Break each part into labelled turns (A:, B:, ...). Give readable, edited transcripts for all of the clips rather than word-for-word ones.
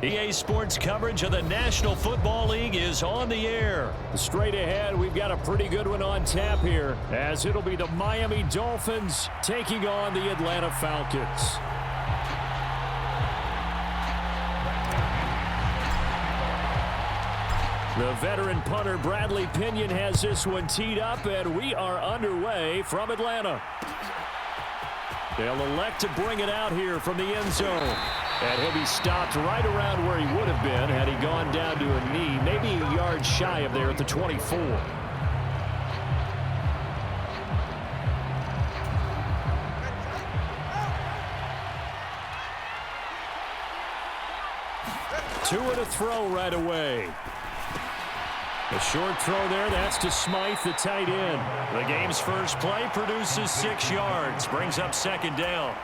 A: EA Sports coverage of the National Football League is on the air.
B: Straight ahead, we've got a pretty good one on tap here, as it'll be the Miami Dolphins taking on the Atlanta Falcons. The veteran punter Bradley Pinion has this one teed up, and we are underway from Atlanta. They'll elect to bring it out here from the end zone. And he'll be stopped right around where he would have been had he gone down to a knee, maybe a yard shy of there at the 24. Two and a throw right away. A short throw there, that's to Smythe, the tight end.
A: The game's first play produces 6 yards, brings up second down.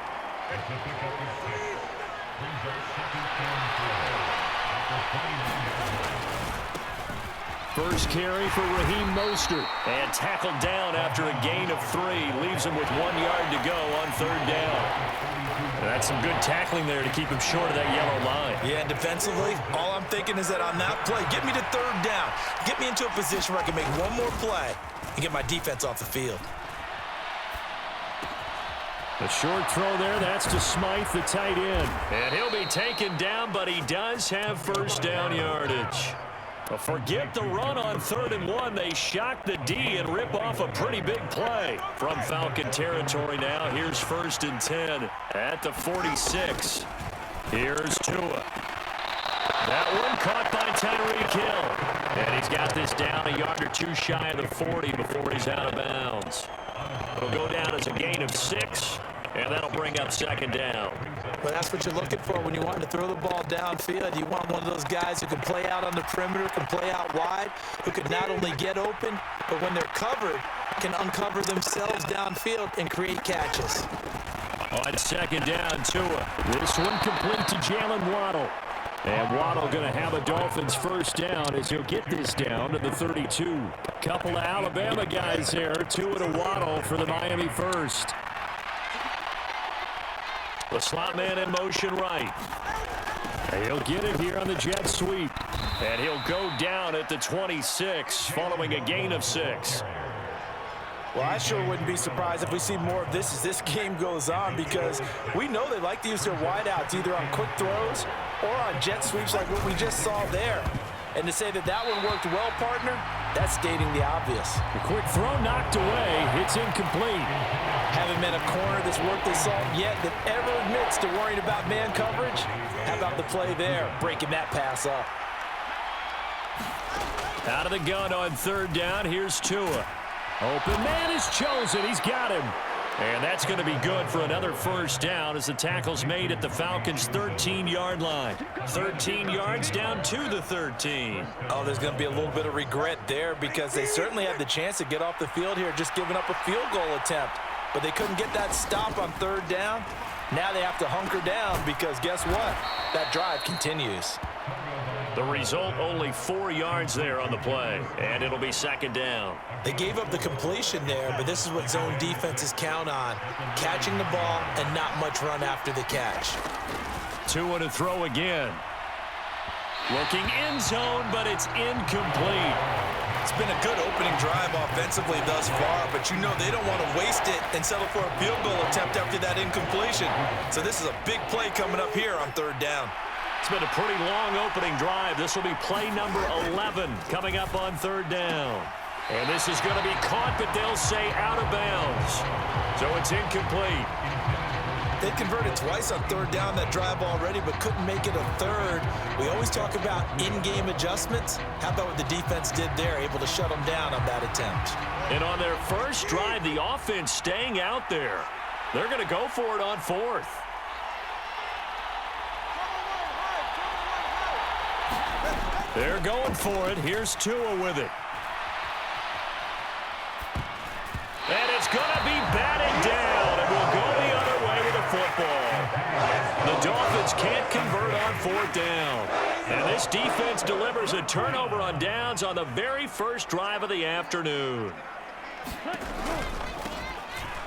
B: First carry for Raheem Mostert.
A: And tackled down after a gain of 3. Leaves him with 1 yard to go on third down. And that's some good tackling there to keep him short of that yellow line.
C: Yeah, and defensively, all I'm thinking is that on that play, get me to third down. Get me into a position where I can make one more play and get my defense off the field.
B: A short throw there, that's to Smythe, the tight end.
A: And he'll be taken down, but he does have first down yardage. But forget the run on 3rd and 1. They shock the D and rip off a pretty big play. From Falcon territory now, here's 1st and 10 at the 46. Here's Tua. That one caught by Tyreek Hill. And he's got this down a yard or 2 shy of the 40 before he's out of bounds. It'll go down as a gain of 6, and that'll bring up second down.
C: Well, that's what you're looking for when you want to throw the ball downfield. You want one of those guys who can play out on the perimeter, can play out wide, who can not only get open, but when they're covered, can uncover themselves downfield and create catches.
A: On second down, Tua.
B: This one complete to Jalen Waddle. And Waddle going to have a Dolphins first down as he'll get this down to the 32. Couple of Alabama guys there. Tua to Waddle for the Miami first.
A: The slot man in motion right.
B: And he'll get it here on the jet sweep.
A: And he'll go down at the 26 following a gain of 6.
C: Well, I sure wouldn't be surprised if we see more of this as this game goes on, because we know they like to use their wideouts either on quick throws or on jet sweeps like what we just saw there. And to say that that one worked well, partner, that's stating the obvious.
B: The quick throw knocked away. It's incomplete.
C: Haven't met a corner that's worth the salt yet that ever admits to worrying about man coverage. How about the play there, breaking that pass up?
A: Out of the gun on 3rd down, here's Tua.
B: Open man is chosen. He's got him.
A: And that's going to be good for another first down as the tackle's made at the Falcons' 13-yard line. 13 yards down to the 13.
C: Oh, there's going to be a little bit of regret there because they certainly had the chance to get off the field here, just giving up a field goal attempt. But they couldn't get that stop on 3rd down. Now they have to hunker down because guess what? That drive continues.
A: The result, only 4 yards there on the play, and it'll be second down.
C: They gave up the completion there, but this is what zone defenses count on, catching the ball and not much run after the catch.
A: 2 and a throw again. Looking end zone, but it's incomplete.
C: It's been a good opening drive offensively thus far, but you know they don't want to waste it and settle for a field goal attempt after that incompletion. So this is a big play coming up here on 3rd down.
A: It's been a pretty long opening drive. This will be play number 11 coming up on 3rd down. And this is going to be caught, but they'll say out of bounds. So it's incomplete.
C: They converted twice on 3rd down that drive already, but couldn't make it a 3rd. We always talk about in-game adjustments. How about what the defense did there, able to shut them down on that attempt?
A: And on their first drive, the offense staying out there. They're going to go for it on 4th. They're going for it. Here's Tua with it. And it's going to be batted down, and we'll go the other way with the football. The Dolphins can't convert on 4th down. And this defense delivers a turnover on downs on the very first drive of the afternoon.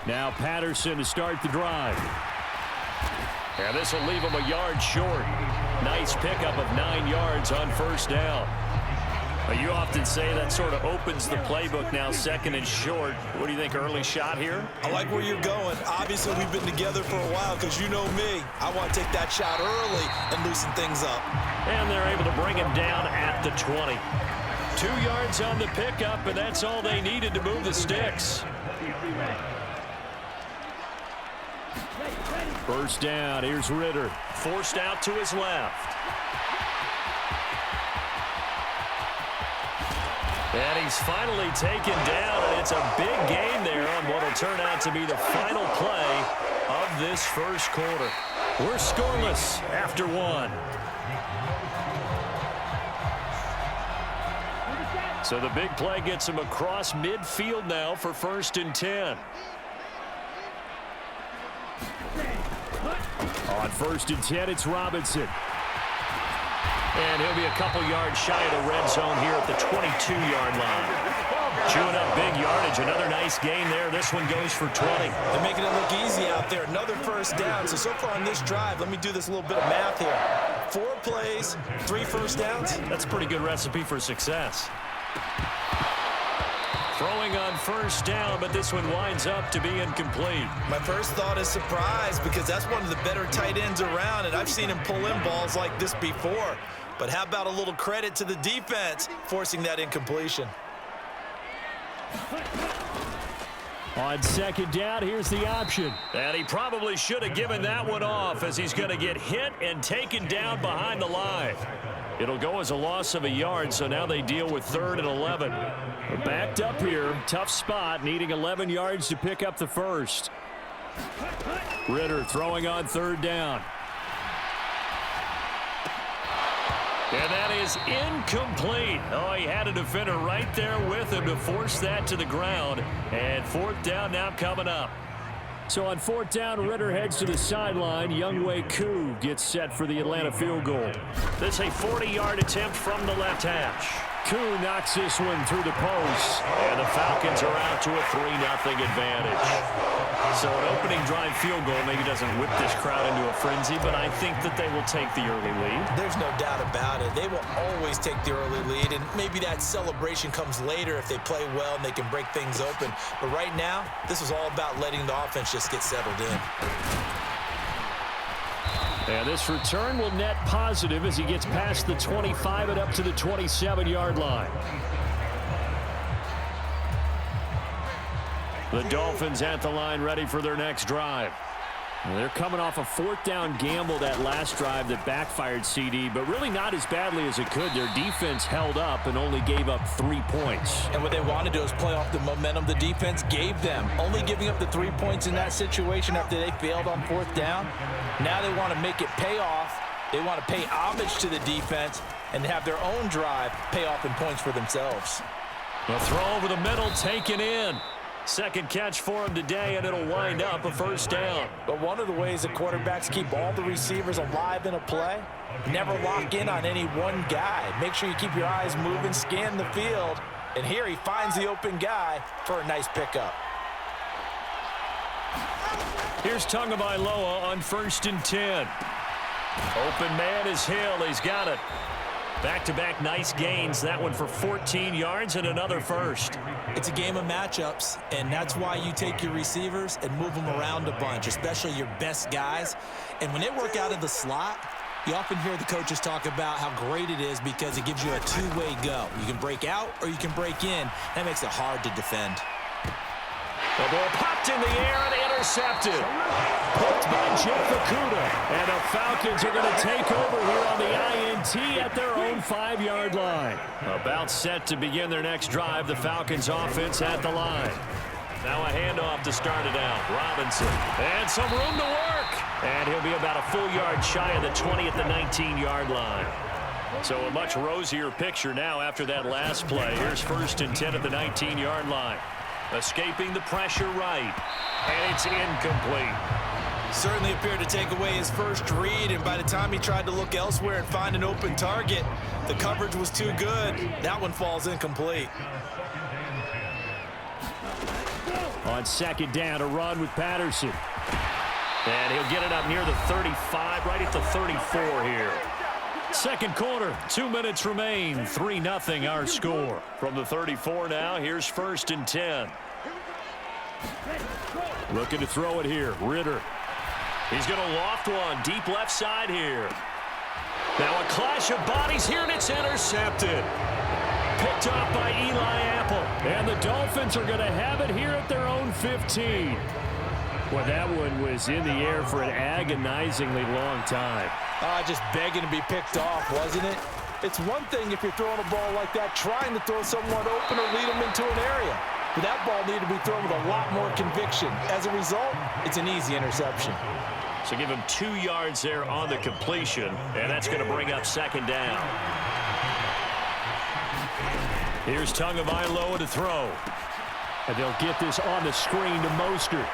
B: Now Patterson to start the drive.
A: And this will leave him a yard short.
B: Nice pickup of 9 yards on first down. You often say that sort of opens the playbook now, 2nd and short. What do you think, early shot here?
C: I like where you're going. Obviously, we've been together for a while because you know me. I want to take that shot early and loosen things up.
B: And they're able to bring him down at the 20.
A: 2 yards on the pickup, and that's all they needed to move the sticks.
B: First down, here's Ritter.
A: Forced out to his left. And he's finally taken down, and it's a big gain there on what will turn out to be the final play of this first quarter. We're scoreless after 1. So the big play gets him across midfield now for 1st and 10.
B: On 1st and 10, it's Robinson.
A: And he'll be a couple yards shy of the red zone here at the 22-yard line. Chewing up big yardage. Another nice gain there. This one goes for 20.
C: They're making it look easy out there. Another first down. So far on this drive, let me do this little bit of math here. 4 plays, 3 first downs.
A: That's a pretty good recipe for success. Throwing on first down, but this one winds up to be incomplete.
C: My first thought is surprise because that's one of the better tight ends around, and I've seen him pull in balls like this before. But how about a little credit to the defense forcing that incompletion?
B: On 2nd down, here's the option.
A: And he probably should have given that one off as he's going to get hit and taken down behind the line. It'll go as a loss of a yard, so now they deal with 3rd and 11.
B: We're backed up here. Tough spot, needing 11 yards to pick up the first. Ritter throwing on 3rd down.
A: And that is incomplete. Oh, he had a defender right there with him to force that to the ground. And 4th down now coming up.
B: So on 4th down, Ritter heads to the sideline. Younghoe Koo gets set for the Atlanta field goal.
A: This a 40-yard attempt from the left hash.
B: Koo knocks this one through the post.
A: And the Falcons are out to a 3-0 advantage. So an opening drive field goal maybe doesn't whip this crowd into a frenzy, but I think that they will take the early lead.
C: There's no doubt about it. They will always take the early lead, and maybe that celebration comes later if they play well and they can break things open. But right now, this is all about letting the offense just get settled in.
B: And this return will net positive as he gets past the 25 and up to the 27-yard line. The Dolphins at the line, ready for their next drive. They're coming off a 4th down gamble that last drive that backfired, CD, but really not as badly as it could. Their defense held up and only gave up 3 points.
C: And what they want to do is play off the momentum the defense gave them. Only giving up the 3 points in that situation after they failed on 4th down. Now they want to make it pay off. They want to pay homage to the defense and have their own drive pay off in points for themselves.
A: The throw over the middle taken in. Second catch for him today, and it'll wind up a 1st down.
C: But one of the ways that quarterbacks keep all the receivers alive in a play, never lock in on any one guy. Make sure you keep your eyes moving, scan the field, and here he finds the open guy for a nice pickup.
A: Here's Tagovailoa on 1st and 10. Open man is Hill. He's got it. Back-to-back nice gains. That one for 14 yards and another first.
C: It's a game of matchups, and that's why you take your receivers and move them around a bunch, especially your best guys. And when they work out of the slot, you often hear the coaches talk about how great it is because it gives you a two-way go. You can break out or you can break in. That makes it hard to defend.
A: The ball popped in the air and intercepted.
B: Picked by Jeff Okudah. And the Falcons are going to take over here on the INT at their own 5-yard line.
A: About set to begin their next drive. The Falcons offense at the line. Now a handoff to start it out. Robinson. And some room to work. And he'll be about a full yard shy of the 20 at the 19-yard line. So a much rosier picture now after that last play. Here's 1st and 10 at the 19-yard line. Escaping the pressure right. And it's incomplete.
C: Certainly appeared to take away his first read, and by the time he tried to look elsewhere and find an open target, the coverage was too good. That one falls incomplete.
B: On 2nd down, a run with Patterson.
A: And he'll get it up near the 35, right at the 34 here.
B: Second quarter, 2 minutes remain. 3-0 our score.
A: From the 34 now, here's 1st and 10.
B: Looking to throw it here. Ritter.
A: He's going to loft one deep left side here. Now a clash of bodies here, and it's intercepted. Picked off by Eli Apple.
B: And the Dolphins are going to have it here at their own 15. Well, that one was in the air for an agonizingly long time.
C: Just begging to be picked off, wasn't it? It's one thing if you're throwing a ball like that, trying to throw someone open or lead them into an area. But that ball needed to be thrown with a lot more conviction. As a result, it's an easy interception.
A: So give him 2 yards there on the completion, and that's going to bring up 2nd down.
B: Here's Tagovailoa to throw. And they'll get this on the screen to Mostert.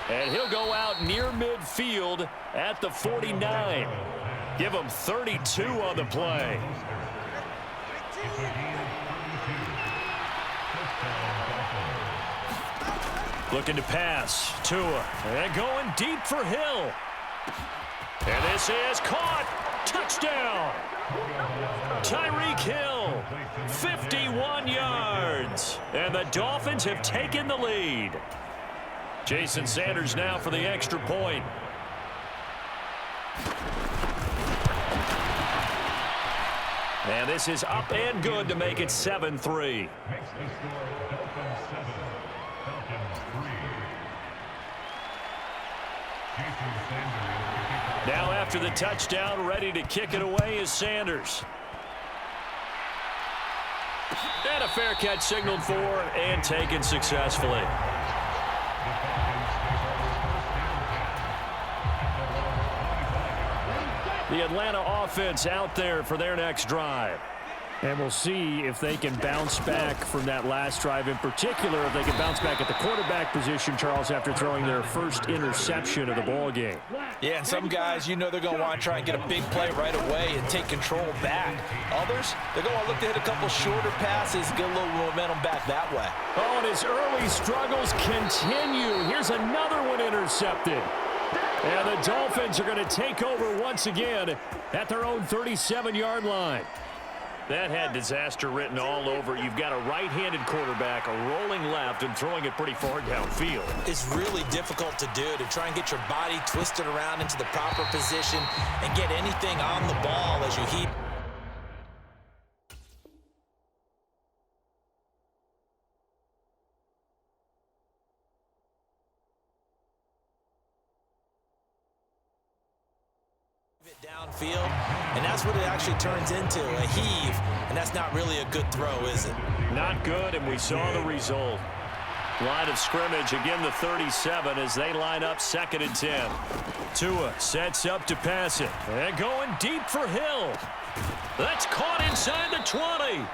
A: And he'll go out near midfield at the 49. Give him 32 on the play. Looking to pass. Tua. And going deep for Hill. And this is caught. Touchdown. Tyreek Hill. 51 yards. And the Dolphins have taken the lead. Jason Sanders now for the extra point. And this is up and good to make it 7-3. Now after the touchdown, ready to kick it away is Sanders. And a fair catch signaled for and taken successfully. The Atlanta offense out there for their next drive.
B: And we'll see if they can bounce back from that last drive, in particular if they can bounce back at the quarterback position, Charles, after throwing their first interception of the ball game.
C: Yeah, and some guys, you know they're going to want to try and get a big play right away and take control back. Others, they're going to look to hit a couple shorter passes, get a little momentum back that way.
B: Oh, and his early struggles continue. Here's another one intercepted. And the Dolphins are going to take over once again at their own 37-yard line.
A: That had disaster written all over. You've got a right-handed quarterback, a rolling left, and throwing it pretty far downfield.
C: It's really difficult to do, to try and get your body twisted around into the proper position and get anything on the ball as you heat. Downfield, and that's what it actually turns into, a heave, and that's not really a good throw, is it?
A: Not good, and we saw the result. Line of scrimmage, again the 37 as they line up 2nd and 10. Tua sets up to pass it, and going deep for Hill. That's caught inside the 20.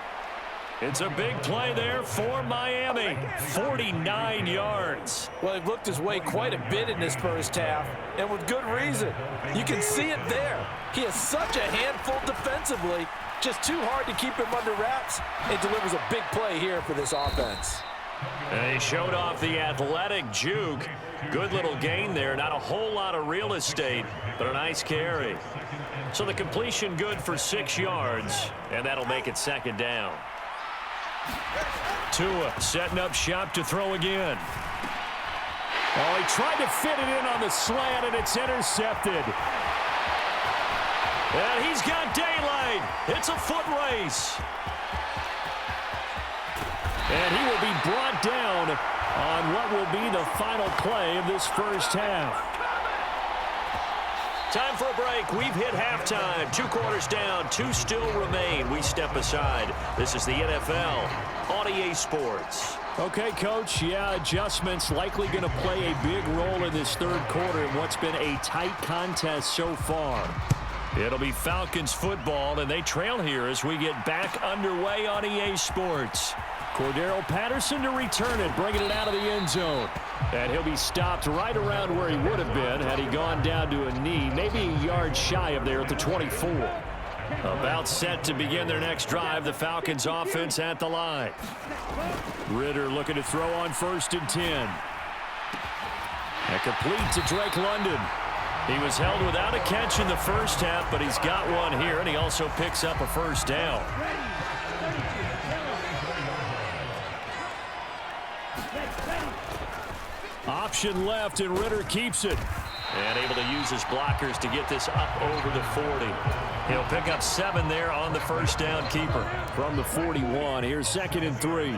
A: It's a big play there for Miami. 49 yards.
C: Well, he looked his way quite a bit in this first half, and with good reason. You can see it there. He is such a handful defensively. Just too hard to keep him under wraps. It delivers a big play here for this offense.
A: And he showed off the athletic juke. Good little gain there. Not a whole lot of real estate, but a nice carry. So the completion good for 6 yards, and that'll make it 2nd down. Tua setting up shop to throw again.
B: Oh, he tried to fit it in on the slant, and it's intercepted.
A: And he's got daylight. It's a foot race.
B: And he will be brought down on what will be the final play of this first half.
A: Time for a break. We've hit halftime. 2 quarters down. 2 still remain. We step aside. This is the NFL on EA Sports.
B: Okay, Coach. Yeah, adjustments likely going to play a big role in this third quarter in what's been a tight contest so far.
A: It'll be Falcons football, and they trail here as we get back underway on EA Sports.
B: Cordero Patterson to return it, bringing it out of the end zone. And he'll be stopped right around where he would have been had he gone down to a knee, maybe a yard shy of there at the 24.
A: About set to begin their next drive, the Falcons offense at the line.
B: Ritter looking to throw on 1st and 10. And complete to Drake London. He was held without a catch in the first half, but he's got one here, and he also picks up a first down. Option left, and Ritter keeps it. And able to use his blockers to get this up over the 40. He'll pick up 7 there on the first down keeper. From the 41, here's 2nd and 3.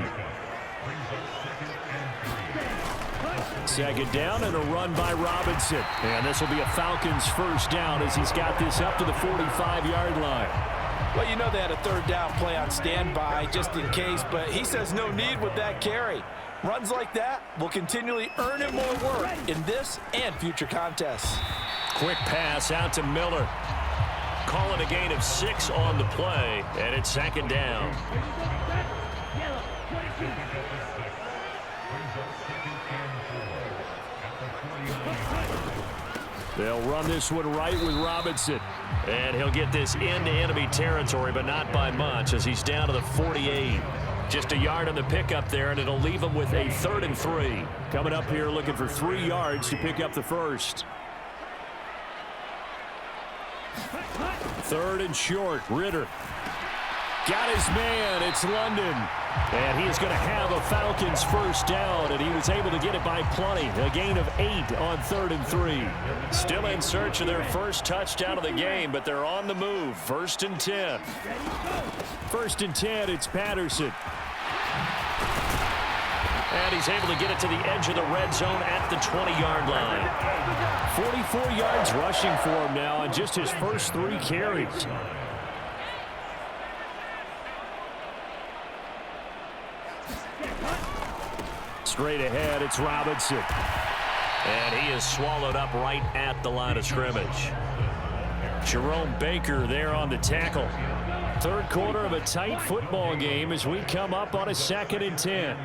B: Second down and a run by Robinson. And this will be a Falcons first down as he's got this up to the 45-yard line.
C: Well, you know they had a third down play on standby just in case, but he says no need with that carry. Runs like that will continually earn him more work in this and future contests.
B: Quick pass out to Miller. Calling a gain of 6 on the play, and it's 2nd down. They'll run this one right with Robinson. And he'll get this into enemy territory, but not by much as he's down to the 48. Just a yard on the pickup there, and it'll leave him with a 3rd and 3. Coming up here looking for 3 yards to pick up the first. 3rd and short. Ritter. Got his man. It's London. And he is going to have a Falcons first down, and he was able to get it by plenty. A gain of 8 on 3rd and 3. Still in search of their first touchdown of the game, but they're on the move. 1st and 10. 1st and 10, it's Patterson. And he's able to get it to the edge of the red zone at the 20-yard line. 44 yards rushing for him now on just his first 3 carries. Straight ahead, it's Robinson. And he is swallowed up right at the line of scrimmage. Jerome Baker there on the tackle. 3rd quarter of a tight football game as we come up on a 2nd and 10.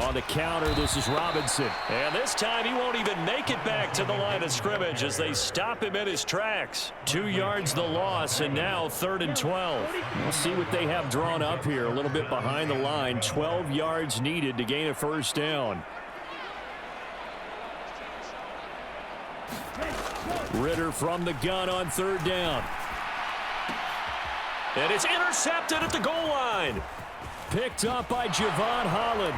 B: On the counter, this is Robinson. And this time he won't even make it back to the line of scrimmage as they stop him in his tracks. 2 yards the loss, and now 3rd and 12. We'll see what they have drawn up here. A little bit behind the line. 12 yards needed to gain a first down. Ritter from the gun on 3rd down. And it's intercepted at the goal line. Picked up by Javon Holland.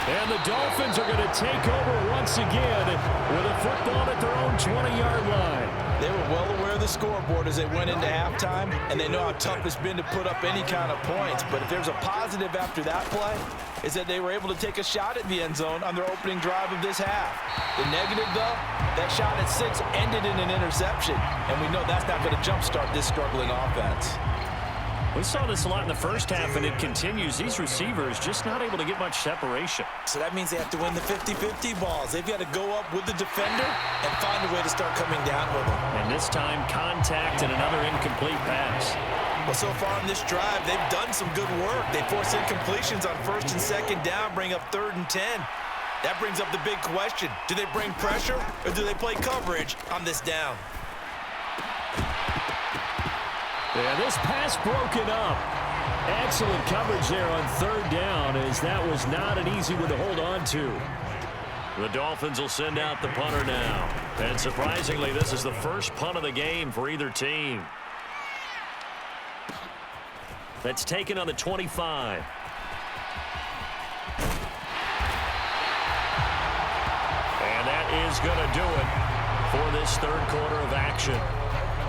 B: And the Dolphins are going to take over once again with a football at their own 20-yard line.
C: They were well aware of the scoreboard as they went into halftime, and they know how tough it's been to put up any kind of points. But if there's a positive after that play, is that they were able to take a shot at the end zone on their opening drive of this half. The negative, though, that shot at 6 ended in an interception, and we know that's not going to jumpstart this struggling offense.
B: We saw this a lot in the first half, and it continues. These receivers just not able to get much separation.
C: So that means they have to win the 50-50 balls. They've got to go up with the defender and find a way to start coming down with them.
B: And this time, contact and another incomplete pass.
C: Well, so far on this drive, they've done some good work. They force incompletions on 1st and 2nd down, bring up 3rd and 10. That brings up the big question. Do they bring pressure or do they play coverage on this down?
B: Yeah, this pass broken up. Excellent coverage there on 3rd down, as that was not an easy one to hold on to. The Dolphins will send out the punter now. And surprisingly, this is the first punt of the game for either team. That's taken on the 25. And that is going to do it for this 3rd quarter of action.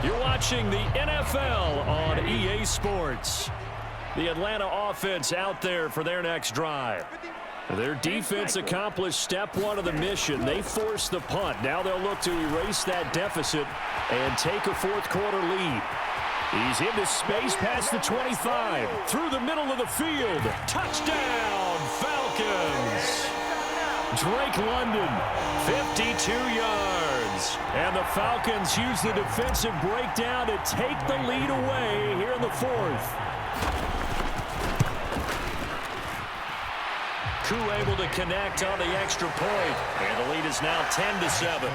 B: You're watching the NFL on EA Sports. The Atlanta offense out there for their next drive. Their defense accomplished step 1 of the mission. They forced the punt. Now they'll look to erase that deficit and take a 4th quarter lead. He's into space past the 25. Through the middle of the field. Touchdown, Falcons. Drake London, 52 yards. And the Falcons use the defensive breakdown to take the lead away here in the 4th. Koo able to connect on the extra point. And the lead is now 10-7.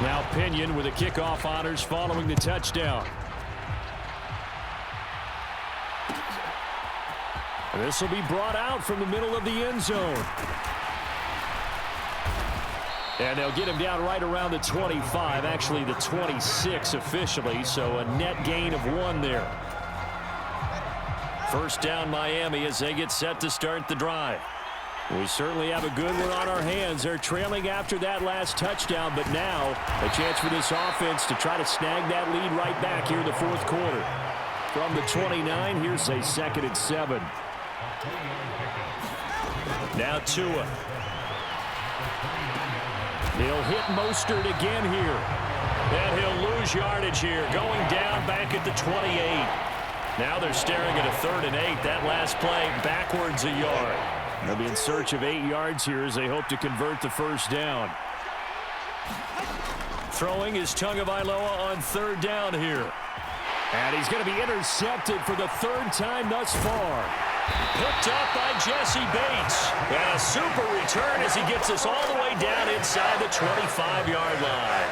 B: Now Pinion with the kickoff honors following the touchdown. This will be brought out from the middle of the end zone. And they'll get him down right around the 25, actually the 26 officially, so a net gain of 1 there. First down Miami as they get set to start the drive. We certainly have a good one on our hands. They're trailing after that last touchdown, but now a chance for this offense to try to snag that lead right back here in the fourth quarter. From the 29, here's a 2nd and 7.
A: Now Tua.
B: He'll hit Mostert again here.
A: And he'll lose yardage here, going down back at the 28. Now they're staring at a 3rd and 8. That last play backwards a yard.
B: They'll be in search of 8 yards here as they hope to convert the first down.
A: Throwing is Tagovailoa on 3rd down here.
B: And he's going to be intercepted for the 3rd time thus far.
A: Picked up by Jesse Bates. And a super return as he gets us all the way down inside the 25-yard line.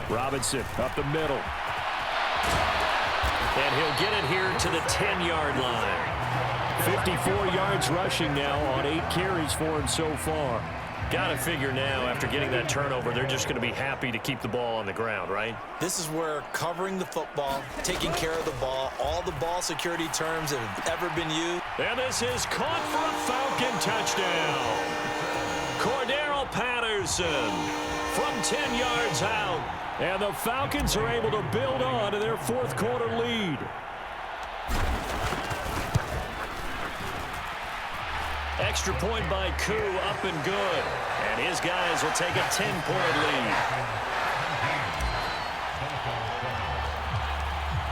B: Robinson up the middle.
A: And he'll get it here to the 10-yard line.
B: 54 yards rushing now on 8 carries for him so far.
A: Got to figure now, after getting that turnover, they're just going to be happy to keep the ball on the ground, right?
C: This is where covering the football, taking care of the ball, all the ball security terms that have ever been used.
A: And this is caught for a Falcon touchdown. Cordero Patterson from 10 yards out.
B: And the Falcons are able to build on to their fourth quarter lead.
A: Extra point by Koo, up and good. And his guys will take a 10-point lead.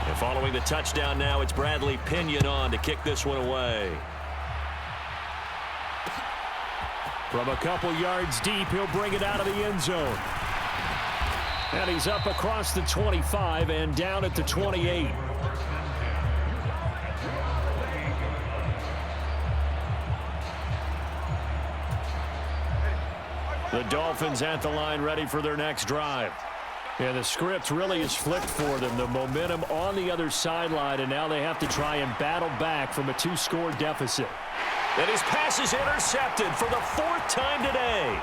A: And following the touchdown now, it's Bradley Pinion on to kick this one away.
B: From a couple yards deep, he'll bring it out of the end zone. And he's up across the 25 and down at the 28. The Dolphins at the line ready for their next drive. And the script really is flipped for them. The momentum on the other sideline, and now they have to try and battle back from a 2-score deficit.
A: And his pass is intercepted for the 4th time today.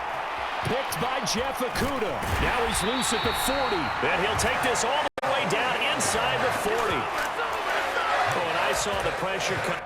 B: Picked by Jeff Okudah. Now he's loose at the 40.
A: And he'll take this all the way down inside the 40. Oh, and I saw the pressure come.